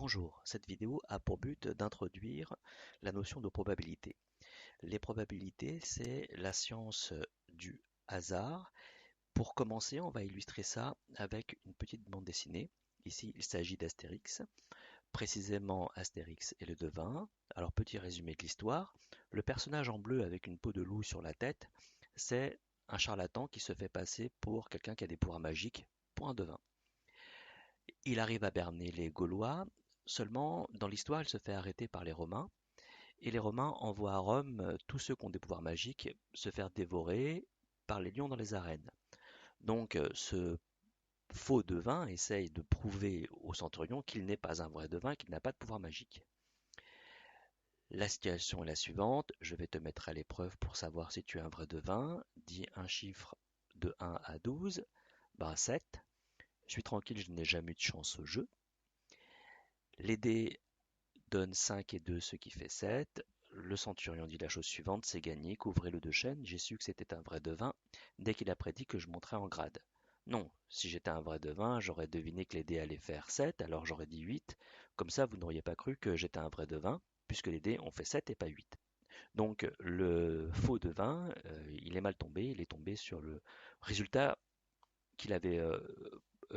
Bonjour, cette vidéo a pour but d'introduire la notion de probabilité. Les probabilités, c'est la science du hasard. Pour commencer, on va illustrer ça avec une petite bande dessinée. Ici, il s'agit d'Astérix, précisément Astérix et le devin. Alors, petit résumé de l'histoire. Le personnage en bleu avec une peau de loup sur la tête, c'est un charlatan qui se fait passer pour quelqu'un qui a des pouvoirs magiques, pour un devin. Il arrive à berner les Gaulois, seulement dans l'histoire il se fait arrêter par les Romains, et les Romains envoient à Rome tous ceux qui ont des pouvoirs magiques se faire dévorer par les lions dans les arènes. Donc ce faux devin essaye de prouver au centurion qu'il n'est pas un vrai devin, qu'il n'a pas de pouvoir magique. La situation est la suivante, je vais te mettre à l'épreuve pour savoir si tu es un vrai devin, dis un chiffre de 1 à 12, ben 7. Je suis tranquille, je n'ai jamais eu de chance au jeu. Les dés donne 5 et 2, ce qui fait 7. Le centurion dit la chose suivante, c'est gagné, couvrez-le de chêne, j'ai su que c'était un vrai devin, dès qu'il a prédit que je monterais en grade. Non, si j'étais un vrai devin, j'aurais deviné que les dés allaient faire 7, alors j'aurais dit 8. Comme ça, vous n'auriez pas cru que j'étais un vrai devin, puisque les dés ont fait 7 et pas 8. Donc le faux devin, il est mal tombé, il est tombé sur le résultat qu'il avait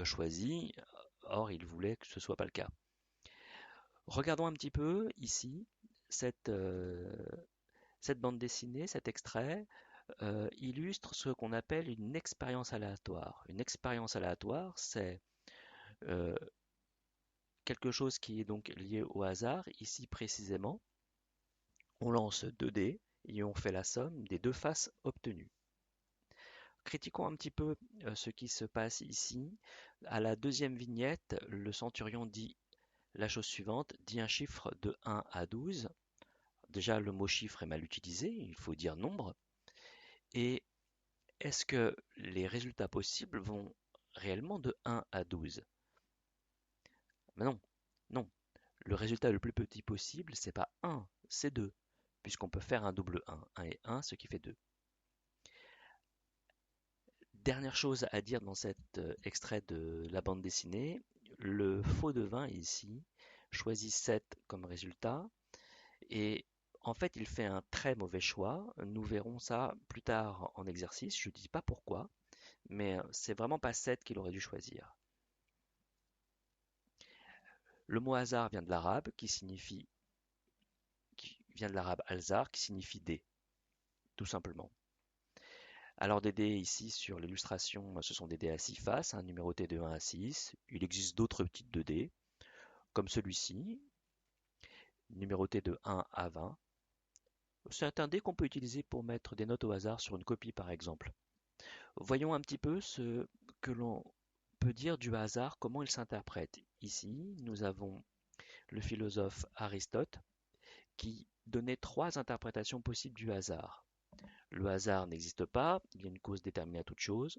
choisi, or il voulait que ce ne soit pas le cas. Regardons un petit peu ici cette, euh, cette bande dessinée, cet extrait illustre ce qu'on appelle une expérience aléatoire. Une expérience aléatoire, c'est euh, quelque chose qui est donc lié au hasard. Ici précisément, on lance 2 dés et on fait la somme des deux faces obtenues. Critiquons un petit peu ce qui se passe ici. À la deuxième vignette, le centurion dit la chose suivante, dit un chiffre de 1 à 12. Déjà, le mot chiffre est mal utilisé, il faut dire nombre. Et est-ce que les résultats possibles vont réellement de 1 à 12? Mais non, non. Le résultat le plus petit possible, c'est pas 1, c'est 2, puisqu'on peut faire un double 1. 1 et 1, ce qui fait 2. Dernière chose à dire dans cet extrait de la bande dessinée, le faux devin ici choisit 7 comme résultat et en fait il fait un très mauvais choix. Nous verrons ça plus tard en exercice, je ne dis pas pourquoi, mais c'est vraiment pas 7 qu'il aurait dû choisir. Le mot hasard vient de l'arabe alzar qui signifie dé, tout simplement. Alors des dés ici sur l'illustration, ce sont des dés à 6 faces, numérotés de 1 à 6. Il existe d'autres types de dés, comme celui-ci, numéroté de 1 à 20. C'est un dé qu'on peut utiliser pour mettre des notes au hasard sur une copie par exemple. Voyons un petit peu ce que l'on peut dire du hasard, comment il s'interprète. Ici, nous avons le philosophe Aristote qui donnait 3 interprétations possibles du hasard. Le hasard n'existe pas, il y a une cause déterminée à toute chose.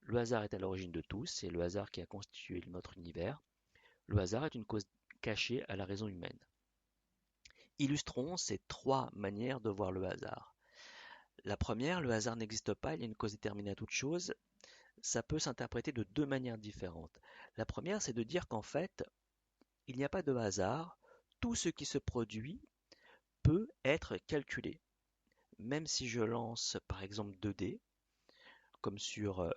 Le hasard est à l'origine de tout, c'est le hasard qui a constitué notre univers. Le hasard est une cause cachée à la raison humaine. Illustrons ces 3 manières de voir le hasard. La première, le hasard n'existe pas, il y a une cause déterminée à toute chose. Ça peut s'interpréter de 2 manières différentes. La première, c'est de dire qu'en fait, il n'y a pas de hasard, tout ce qui se produit peut être calculé. Même si je lance par exemple 2 dés, comme sur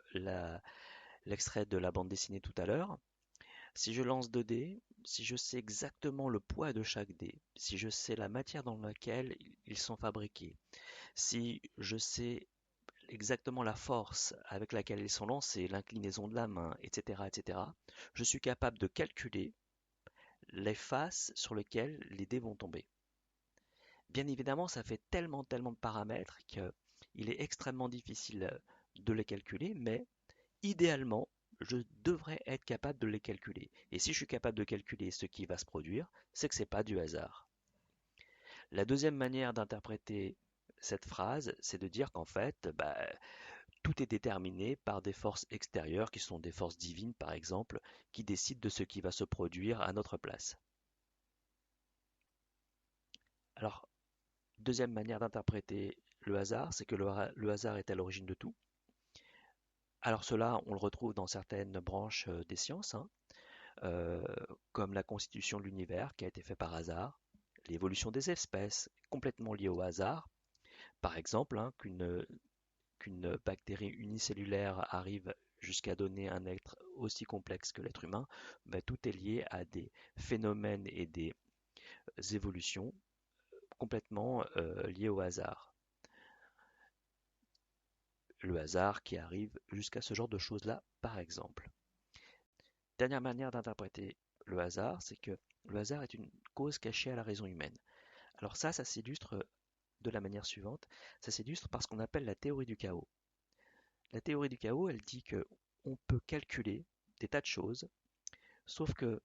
l'extrait de la bande dessinée tout à l'heure, si je lance 2 dés, si je sais exactement le poids de chaque dé, si je sais la matière dans laquelle ils sont fabriqués, si je sais exactement la force avec laquelle ils sont lancés, l'inclinaison de la main, etc., etc., je suis capable de calculer les faces sur lesquelles les dés vont tomber. Bien évidemment, ça fait tellement de paramètres qu'il est extrêmement difficile de les calculer, mais idéalement, je devrais être capable de les calculer. Et si je suis capable de calculer ce qui va se produire, c'est que ce n'est pas du hasard. La deuxième manière d'interpréter cette phrase, c'est de dire qu'en fait, tout est déterminé par des forces extérieures, qui sont des forces divines par exemple, qui décident de ce qui va se produire à notre place. Alors, deuxième manière d'interpréter le hasard, c'est que le hasard est à l'origine de tout. Alors cela, on le retrouve dans certaines branches des sciences, hein, euh, comme la constitution de l'univers qui a été fait par hasard, l'évolution des espèces complètement liée au hasard, par exemple, hein, qu'une bactérie unicellulaire arrive jusqu'à donner un être aussi complexe que l'être humain, ben, tout est lié à des phénomènes et des évolutions complètement liées au hasard. Le hasard qui arrive jusqu'à ce genre de choses-là, par exemple. Dernière manière d'interpréter le hasard, c'est que le hasard est une cause cachée à la raison humaine. Alors ça s'illustre de la manière suivante, ça s'illustre par ce qu'on appelle la théorie du chaos. La théorie du chaos, elle dit que on peut calculer des tas de choses, sauf que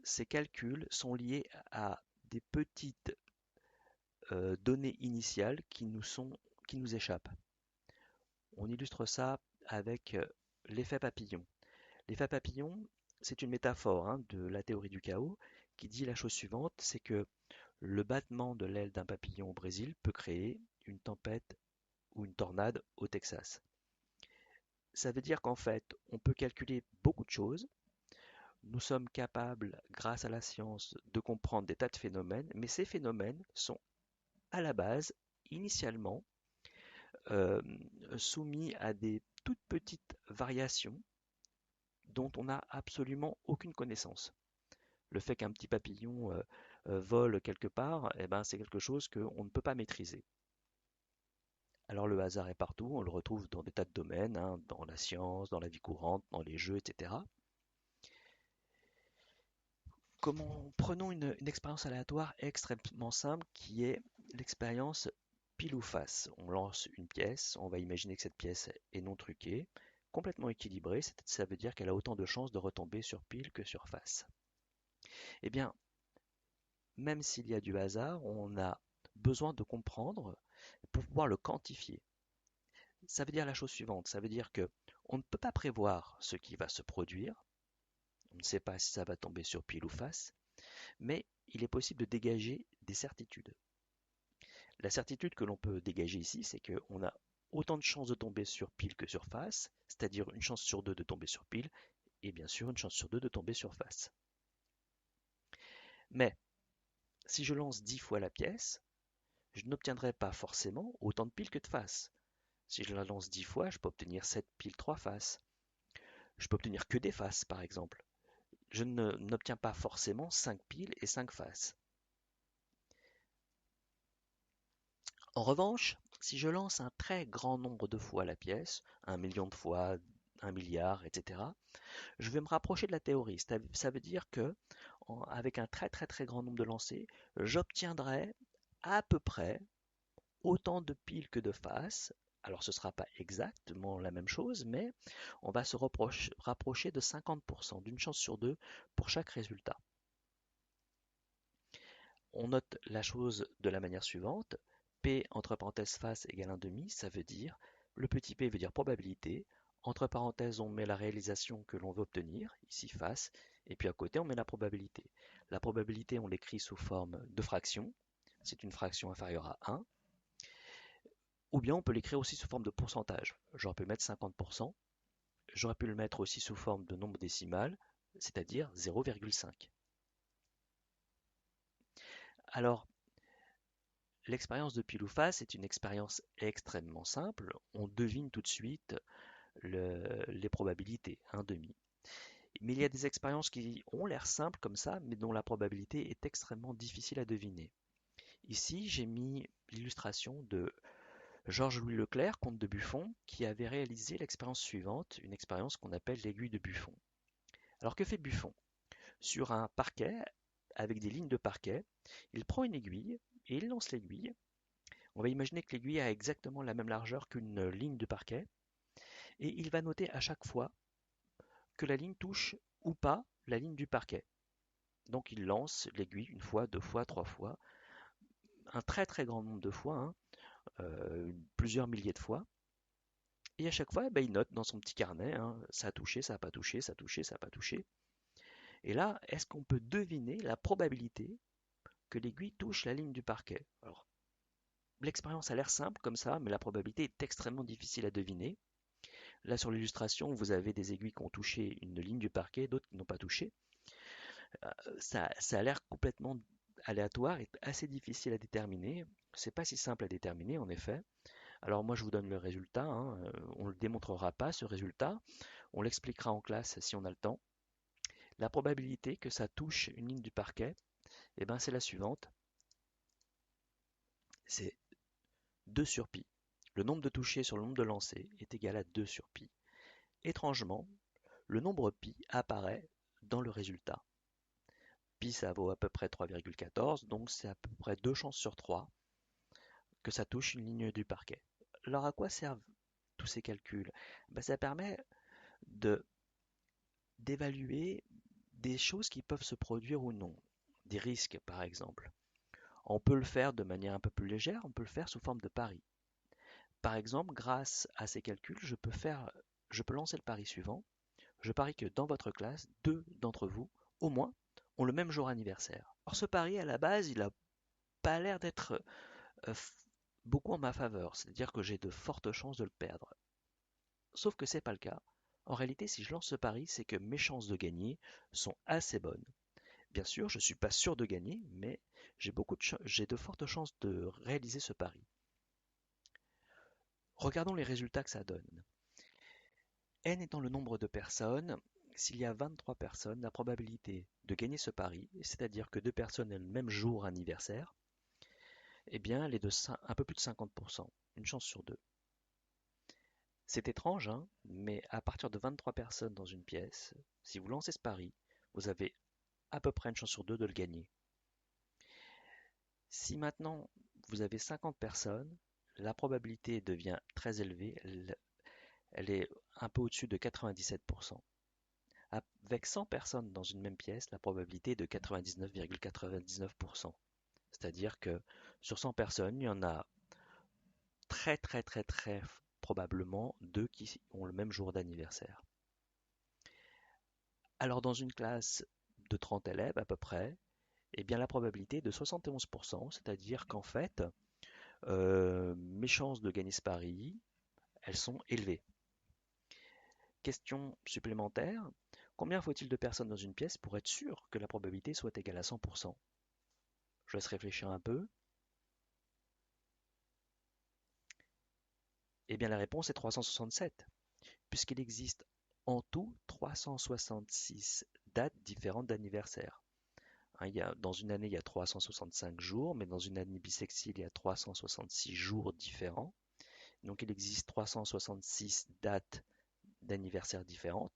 ces calculs sont liés à des petites données initiales qui nous échappent. On illustre ça avec l'effet papillon. L'effet papillon, c'est une métaphore hein, de la théorie du chaos qui dit la chose suivante, c'est que le battement de l'aile d'un papillon au Brésil peut créer une tempête ou une tornade au Texas. Ça veut dire qu'en fait, on peut calculer beaucoup de choses. Nous sommes capables, grâce à la science, de comprendre des tas de phénomènes, mais ces phénomènes sont à la base, initialement, euh, soumis à des toutes petites variations dont on n'a absolument aucune connaissance. Le fait qu'un petit papillon vole quelque part, eh ben, c'est quelque chose qu'on ne peut pas maîtriser. Alors le hasard est partout, on le retrouve dans des tas de domaines, hein, dans la science, dans la vie courante, dans les jeux, etc. Prenons une expérience aléatoire extrêmement simple qui est l'expérience pile ou face. On lance une pièce, on va imaginer que cette pièce est non truquée, complètement équilibrée, ça veut dire qu'elle a autant de chances de retomber sur pile que sur face. Eh bien, même s'il y a du hasard, on a besoin de comprendre pour pouvoir le quantifier. Ça veut dire la chose suivante, ça veut dire que on ne peut pas prévoir ce qui va se produire, on ne sait pas si ça va tomber sur pile ou face, mais il est possible de dégager des certitudes. La certitude que l'on peut dégager ici, c'est qu'on a autant de chances de tomber sur pile que sur face, c'est-à-dire une chance sur deux de tomber sur pile, et bien sûr une chance sur deux de tomber sur face. Mais si je lance 10 fois la pièce, je n'obtiendrai pas forcément autant de piles que de faces. Si je la lance 10 fois, je peux obtenir 7 piles 3 faces. Je peux obtenir que des faces, par exemple. Je n'obtiens pas forcément 5 piles et 5 faces. En revanche, si je lance un très grand nombre de fois la pièce, 1 million de fois, 1 milliard, etc., je vais me rapprocher de la théorie. Ça veut dire que, avec un très très très grand nombre de lancers, j'obtiendrai à peu près autant de piles que de faces. Alors ce ne sera pas exactement la même chose, mais on va se rapprocher de 50%, d'une chance sur deux pour chaque résultat. On note la chose de la manière suivante. P entre parenthèses face égale 1/2, ça veut dire, le petit p veut dire probabilité. Entre parenthèses, on met la réalisation que l'on veut obtenir, ici face, et puis à côté, on met la probabilité. La probabilité, on l'écrit sous forme de fraction. C'est une fraction inférieure à 1. Ou bien on peut l'écrire aussi sous forme de pourcentage. J'aurais pu mettre 50%. J'aurais pu le mettre aussi sous forme de nombre décimal, c'est-à-dire 0,5. Alors, l'expérience de pile ou face est une expérience extrêmement simple. On devine tout de suite les probabilités, 1/2. Mais il y a des expériences qui ont l'air simples comme ça, mais dont la probabilité est extrêmement difficile à deviner. Ici, j'ai mis l'illustration de Georges-Louis Leclerc, comte de Buffon, qui avait réalisé l'expérience suivante, une expérience qu'on appelle l'aiguille de Buffon. Alors que fait Buffon? Sur un parquet, avec des lignes de parquet, il prend une aiguille et il lance l'aiguille. On va imaginer que l'aiguille a exactement la même largeur qu'une ligne de parquet, et il va noter à chaque fois que la ligne touche ou pas la ligne du parquet. Donc il lance l'aiguille une fois, deux fois, trois fois, un très très grand nombre de fois, hein, plusieurs milliers de fois. Et à chaque fois, il note dans son petit carnet, hein, ça a touché, ça n'a pas touché, ça a touché, ça n'a pas touché. Et là, est-ce qu'on peut deviner la probabilité que l'aiguille touche la ligne du parquet? Alors, l'expérience a l'air simple comme ça, mais la probabilité est extrêmement difficile à deviner. Là, sur l'illustration, vous avez des aiguilles qui ont touché une ligne du parquet, d'autres qui n'ont pas touché. Ça a l'air complètement aléatoire et assez difficile à déterminer. C'est pas si simple à déterminer en effet. Alors moi je vous donne le résultat, hein. On ne le démontrera pas ce résultat, on l'expliquera en classe si on a le temps. La probabilité que ça touche une ligne du parquet, eh ben, c'est la suivante, c'est 2 sur pi. Le nombre de touchés sur le nombre de lancers est égal à 2 sur pi. Étrangement, le nombre pi apparaît dans le résultat. Pi ça vaut à peu près 3,14, donc c'est à peu près 2 chances sur 3 que ça touche une ligne du parquet. Alors à quoi servent tous ces calculs? Ben, ça permet de d'évaluer des choses qui peuvent se produire ou non, des risques par exemple. On peut le faire de manière un peu plus légère, on peut le faire sous forme de pari. Par exemple, grâce à ces calculs, je peux lancer le pari suivant. Je parie que dans votre classe, 2 d'entre vous, au moins, ont le même jour anniversaire. Or, ce pari, à la base, il n'a pas l'air d'être euh, beaucoup en ma faveur, c'est-à-dire que j'ai de fortes chances de le perdre. Sauf que c'est pas le cas. En réalité, si je lance ce pari, c'est que mes chances de gagner sont assez bonnes. Bien sûr, je ne suis pas sûr de gagner, mais j'ai de fortes chances de réaliser ce pari. Regardons les résultats que ça donne. N étant le nombre de personnes, s'il y a 23 personnes, la probabilité de gagner ce pari, c'est-à-dire que 2 personnes aient le même jour anniversaire, eh bien, elle est de un peu plus de 50%, une chance sur 2. C'est étrange, hein, mais à partir de 23 personnes dans une pièce, si vous lancez ce pari, vous avez à peu près une chance sur 2 de le gagner. Si maintenant vous avez 50 personnes, la probabilité devient très élevée, elle est un peu au-dessus de 97%. Avec 100 personnes dans une même pièce, la probabilité est de 99,99%. C'est-à-dire que sur 100 personnes, il y en a très probablement 2 qui ont le même jour d'anniversaire. Alors dans une classe de 30 élèves à peu près, eh bien la probabilité est de 71%, c'est-à-dire qu'en fait, mes chances de gagner ce pari, elles sont élevées. Question supplémentaire, combien faut-il de personnes dans une pièce pour être sûr que la probabilité soit égale à 100%? Je laisse réfléchir un peu. Eh bien la réponse est 367, puisqu'il existe en tout 366 dates différentes d'anniversaire. Hein, dans une année, il y a 365 jours, mais dans une année bissextile, il y a 366 jours différents. Donc il existe 366 dates d'anniversaire différentes.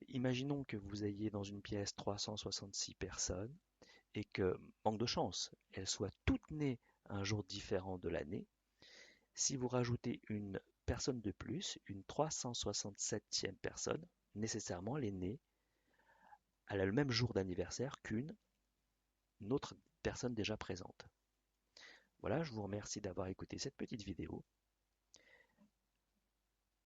Imaginons que vous ayez dans une pièce 366 personnes et que, manque de chance, elles soient toutes nées un jour différent de l'année. Si vous rajoutez une personne de plus, une 367e personne, nécessairement elle est née, elle a le même jour d'anniversaire qu'une autre personne déjà présente. Voilà, je vous remercie d'avoir écouté cette petite vidéo.